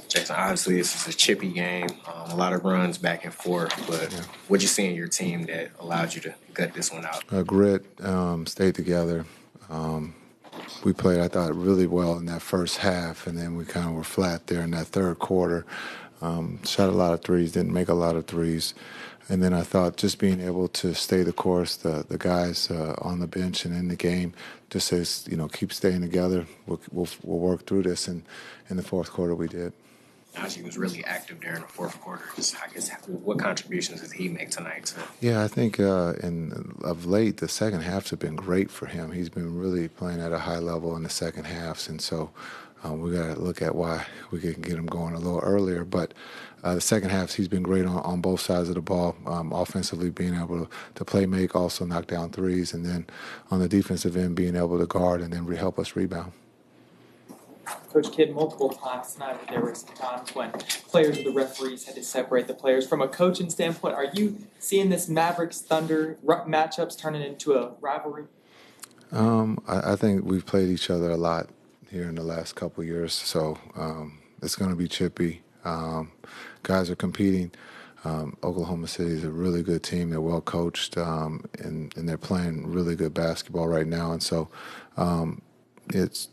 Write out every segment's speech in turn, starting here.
Jason, obviously this is a chippy game, a lot of runs back and forth, but what'd you see in your team that allowed you to gut this one out? Grit, stayed together. We played, I thought, really well in that first half, and then we kind of were flat there in that third quarter. Shot a lot of threes, didn't make a lot of threes. And then I thought just being able to stay the course, the guys on the bench and in the game, just says, keep staying together. We'll work through this. And in the fourth quarter, we did. Naji was really active during the fourth quarter. Just, I guess, what contributions did he make tonight? Yeah, I think of late, the second halves have been great for him. He's been really playing at a high level in the second halves, and so we got to look at why we can get him going a little earlier. But the second halves, he's been great on both sides of the ball, offensively being able to play make, also knock down threes, and then on the defensive end, being able to guard and then help us rebound. Coach Kidd, multiple times tonight there were some times when players or the referees had to separate the players. From a coaching standpoint, are you seeing this Mavericks-Thunder matchups turning into a rivalry? I think we've played each other a lot here in the last couple of years, so it's going to be chippy. Guys are competing. Oklahoma City is a really good team. They're well coached, and they're playing really good basketball right now. And so it's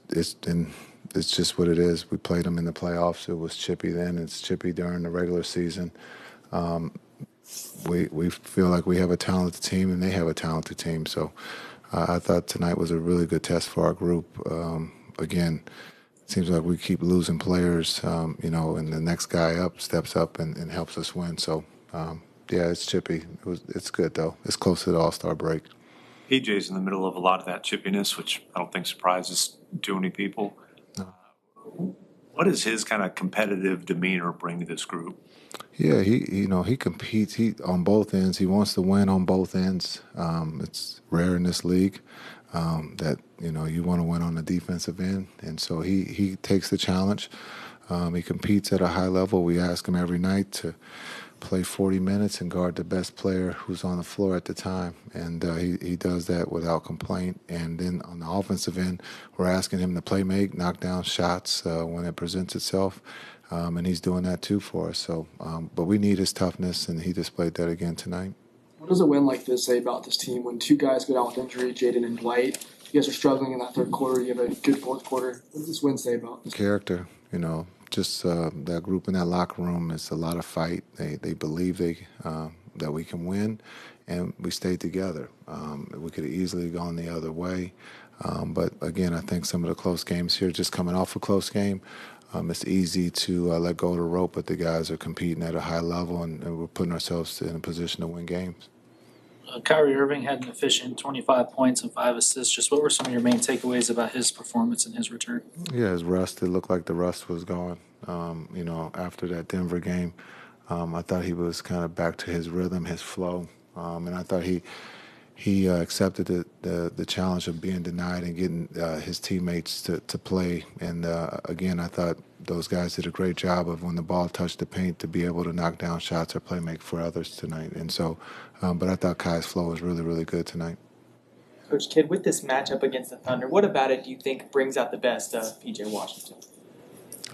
just what it is. We played them in the playoffs. It was chippy then. It's chippy during the regular season. We feel like we have a talented team, and they have a talented team. So I thought tonight was a really good test for our group. Again, it seems like we keep losing players, and the next guy up steps up and helps us win. So, it's chippy. It's good, though. It's close to the All-Star break. PJ's in the middle of a lot of that chippiness, which I don't think surprises too many people. What does his kind of competitive demeanor bring to this group? Yeah, he competes. He on both ends. He wants to win on both ends. It's rare in this league that you want to win on the defensive end, and so he takes the challenge. He competes at a high level. We ask him every night to play 40 minutes and guard the best player who's on the floor at the time, and he does that without complaint. And then on the offensive end, we're asking him to play make, knock down shots when it presents itself, and he's doing that too for us. So, but we need his toughness, and he displayed that again tonight. What does a win like this say about this team when two guys go down with injury, Jaden and Dwight? You guys are struggling in that third quarter. You have a good fourth quarter. What does this win say about this? Character, just that group in that locker room is a lot of fight. They believe that we can win, and we stayed together. We could have easily gone the other way. But, again, I think some of the close games here, just coming off a close game, it's easy to let go of the rope, but the guys are competing at a high level, and we're putting ourselves in a position to win games. Kyrie Irving had an efficient 25 points and 5 assists. Just what were some of your main takeaways about his performance and his return? Yeah, his rust, it looked like the rust was gone. After that Denver game, I thought he was kind of back to his rhythm, his flow. And I thought he accepted the challenge of being denied and getting his teammates to play. And, again, I thought those guys did a great job of when the ball touched the paint to be able to knock down shots or play make for others tonight. And so, but I thought Kai's flow was really, really good tonight. Coach Kidd, with this matchup against the Thunder, what about it do you think brings out the best of P.J. Washington?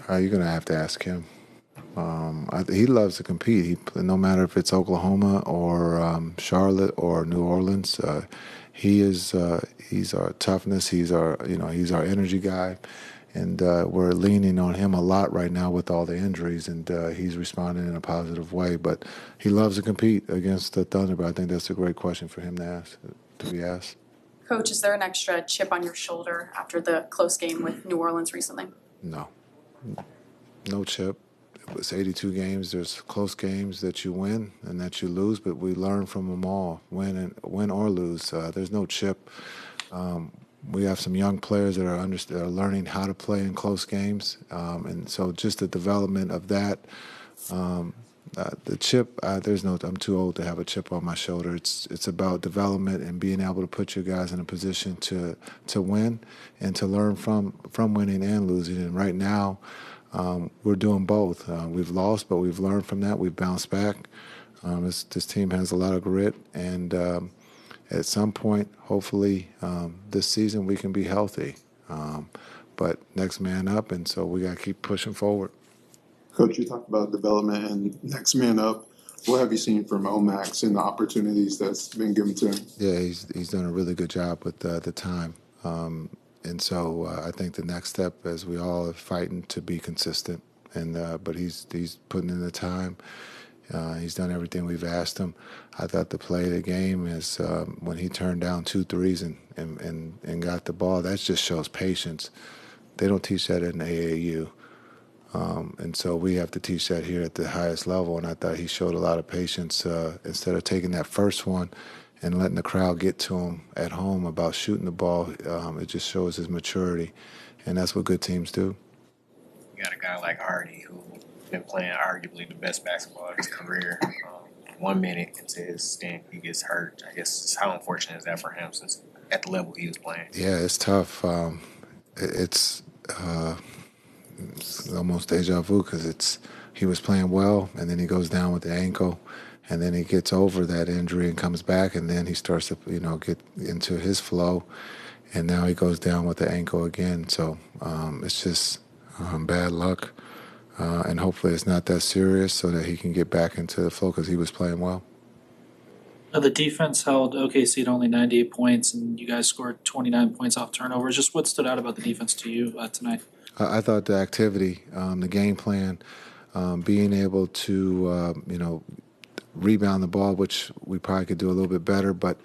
You're going to have to ask him. He loves to compete. No matter if it's Oklahoma or Charlotte or New Orleans, he's our toughness. He's our energy guy, and we're leaning on him a lot right now with all the injuries, and he's responding in a positive way. But he loves to compete against the Thunder. But I think that's a great question for him to be asked. Coach, is there an extra chip on your shoulder after the close game with New Orleans recently? No chip. It was 82 games. There's close games that you win and that you lose, but we learn from them all, win or lose. There's no chip. We have some young players that are learning how to play in close games, and so just the development of that. The chip, I'm too old to have a chip on my shoulder. It's about development and being able to put your guys in a position to win and to learn from winning and losing. And right now, we're doing both. We've lost, but we've learned from that. We've bounced back. This team has a lot of grit, and at some point, hopefully, this season we can be healthy. But next man up, and so we got to keep pushing forward. Coach, you talked about development and next man up. What have you seen from Omax and the opportunities that's been given to him? Yeah, he's done a really good job with the time. And so I think the next step, as we all are fighting to be consistent, and but he's putting in the time. He's done everything we've asked him. I thought the play of the game is when he turned down 2 threes and got the ball. That just shows patience. They don't teach that in AAU. And so we have to teach that here at the highest level. And I thought he showed a lot of patience instead of taking that first one and letting the crowd get to him at home about shooting the ball. It just shows his maturity. And that's what good teams do. You got a guy like Hardy who's been playing arguably the best basketball of his career. 1 minute into his stint, he gets hurt. I guess how unfortunate is that for him since at the level he was playing? Yeah, it's tough. It's almost deja vu because he was playing well, and then he goes down with the ankle, and then he gets over that injury and comes back, and then he starts to get into his flow, and now he goes down with the ankle again. So it's just bad luck, and hopefully it's not that serious so that he can get back into the flow because he was playing well. The defense held OKC to only 98 points, and you guys scored 29 points off turnovers. Just what stood out about the defense to you tonight? I thought the activity, the game plan, being able to, rebound the ball, which we probably could do a little bit better, but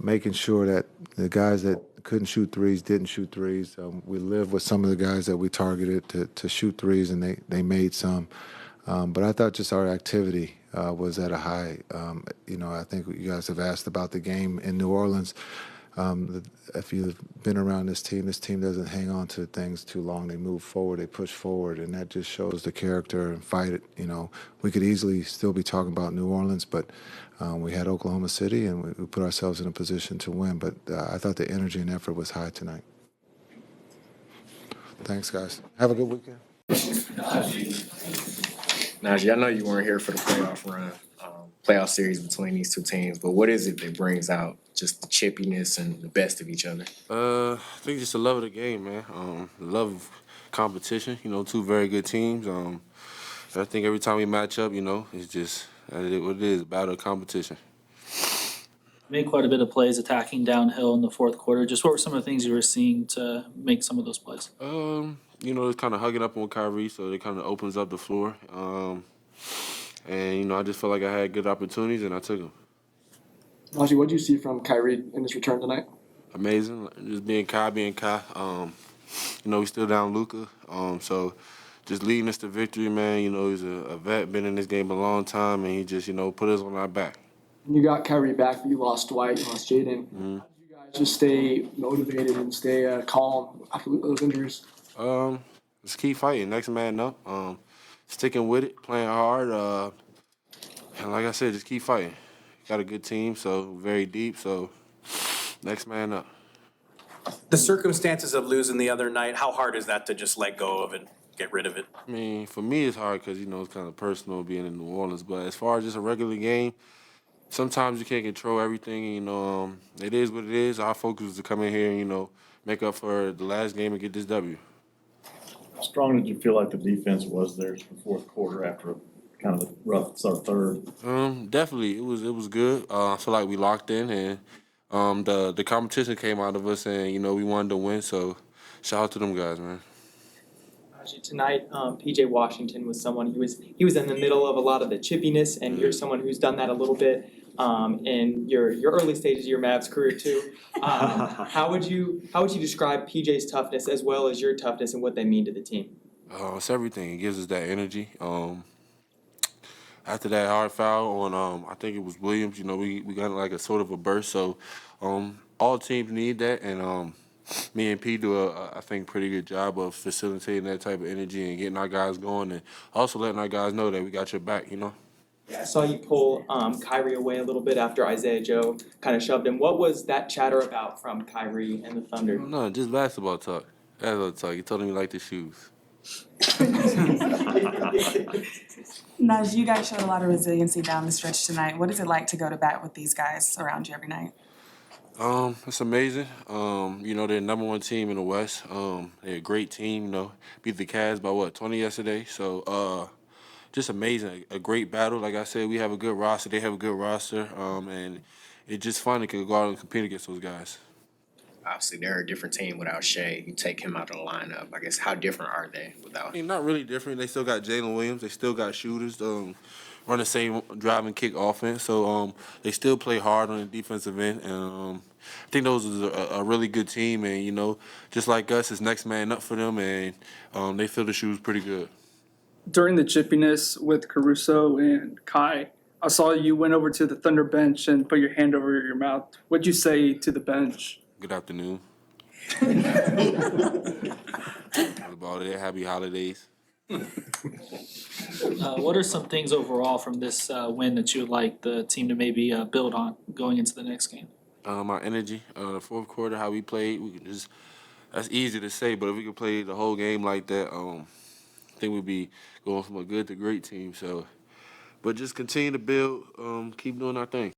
making sure that the guys that couldn't shoot threes didn't shoot threes. We lived with some of the guys that we targeted to shoot threes, and they made some. But I thought just our activity was at a high. I think you guys have asked about the game in New Orleans. If you've been around this team doesn't hang on to things too long. They move forward, they push forward, and that just shows the character and fight it. We could easily still be talking about New Orleans, but we had Oklahoma City, and we put ourselves in a position to win. But I thought the energy and effort was high tonight. Thanks, guys. Have a good weekend. Naji, I know you weren't here for the playoff run, playoff series between these two teams, but what is it that brings out just the chippiness and the best of each other? I think just the love of the game, man. The love of competition. Two very good teams. I think every time we match up, it's just what it is, battle of competition. Made quite a bit of plays attacking downhill in the fourth quarter. Just what were some of the things you were seeing to make some of those plays? It's kind of hugging up on Kyrie, so it kind of opens up the floor. And I just felt like I had good opportunities, and I took them. Naji, what did you see from Kyrie in his return tonight? Amazing. Just being Kai. We still down Luka. So just leading us to victory, man. He's a vet, been in this game a long time, and he just, put us on our back. You got Kyrie back, but you lost Dwight, you lost Jaden. Mm-hmm. How did you guys just stay motivated and stay calm after those injuries? Just keep fighting. Next man up. Sticking with it, playing hard. And like I said, just keep fighting. Got a good team, so very deep. So next man up. The circumstances of losing the other night, how hard is that to just let go of and get rid of it? I mean, for me, it's hard because, it's kind of personal being in New Orleans. But as far as just a regular game, sometimes you can't control everything. It is what it is. Our focus is to come in here and, make up for the last game and get this W. How strong did you feel like the defense was there in the fourth quarter after kind of a rough sort of third? Definitely, it was good. I feel like we locked in, and the competition came out of us, and we wanted to win. So shout out to them guys, man. Tonight, PJ Washington was someone he was in the middle of a lot of the chippiness, and you're someone who's done that a little bit in your early stages of your Mavs career too. How would you describe PJ's toughness as well as your toughness and what they mean to the team? It's everything. It gives us that energy. After that hard foul on, I think it was Williams. We got like a sort of a burst. So all teams need that, and me and P do I think pretty good job of facilitating that type of energy and getting our guys going, and also letting our guys know that we got your back. Yeah, I saw you pull Kyrie away a little bit after Isaiah Joe kind of shoved him. What was that chatter about from Kyrie and the Thunder? No, just basketball talk. Basketball talk. He told him he liked the shoes. Naj, you guys showed a lot of resiliency down the stretch tonight. What is it like to go to bat with these guys around you every night? It's amazing. They're the number one team in the West. They're a great team. Beat the Cavs by 20 yesterday. So, just amazing. A great battle. Like I said, we have a good roster. They have a good roster. And it's just fun to go out and compete against those guys. Obviously, they're a different team without Shea. You take him out of the lineup. I guess how different are they without I him? mean, not really different. They still got Jalen Williams. They still got shooters. Run the same drive and kick offense. So they still play hard on the defensive end. And I think those is a really good team. And just like us, it's next man up for them. And they fill the shoes pretty good. During the chippiness with Caruso and Kai, I saw you went over to the Thunder bench and put your hand over your mouth. What'd you say to the bench? Good afternoon. About it. Happy holidays. What are some things overall from this win that you would like the team to maybe build on going into the next game? Our energy, the fourth quarter, how we played. That's easy to say, but if we could play the whole game like that, I think we'd be going from a good to great team. So, but just continue to build, keep doing our thing.